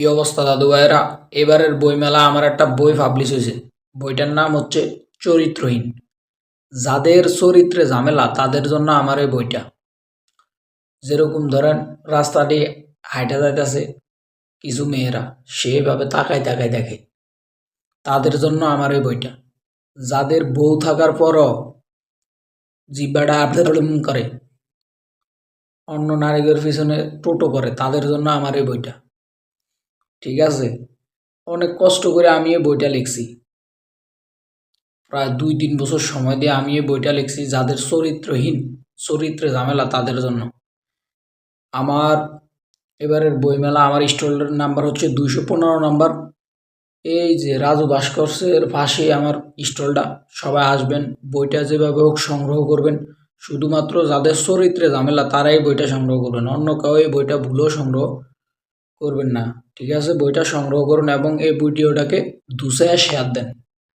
কি অবস্থা দাদু ভাইয়েরা? এবারের বইমেলা আমার একটা বই পাবলিশ হয়েছে। বইটার নাম হচ্ছে চরিত্রহীন। যাদের চরিত্রে ঝামেলা তাদের জন্য আমার এই বইটা। যেরকম ধরেন, রাস্তা দিয়ে হাইটা যাইতেছে কিছু মেয়েরা, সেভাবে তাকায় তাকায় দেখে, তাদের জন্য আমার এই বইটা। যাদের বউ থাকার পরও জিব্বাটা আবদারম করে, অন্য নারীদের পিছনে টোটো করে, তাদের জন্য আমার এই বইটা। ঠিক আছে, অনেক কষ্ট করে আমি এই বইটা লিখছি। প্রায় ২-৩ বছর সময় দিয়ে আমি এই বইটা লিখছি যাদের চরিত্রহীন, চরিত্রে ঝামেলা তাদের জন্য। আমার এবারের বইমেলা, আমার স্টলের নাম্বার হচ্ছে ২১৫ নাম্বার। এই যে রাজু ভাস্কর্যের পাশে আমার স্টলটা। সবাই আসবেন, বইটা যেভাবে হোক সংগ্রহ করবেন। শুধুমাত্র যাদের চরিত্রে ঝামেলা তারাই বইটা সংগ্রহ করবেন, অন্য কেউ এই বইটা ভুলেও সংগ্রহ করবেন না। ঠিক আছে, বইটা সংগ্রহ করুন এবং এই ভিডিওটাকে দুসায়া শেয়ার দেন।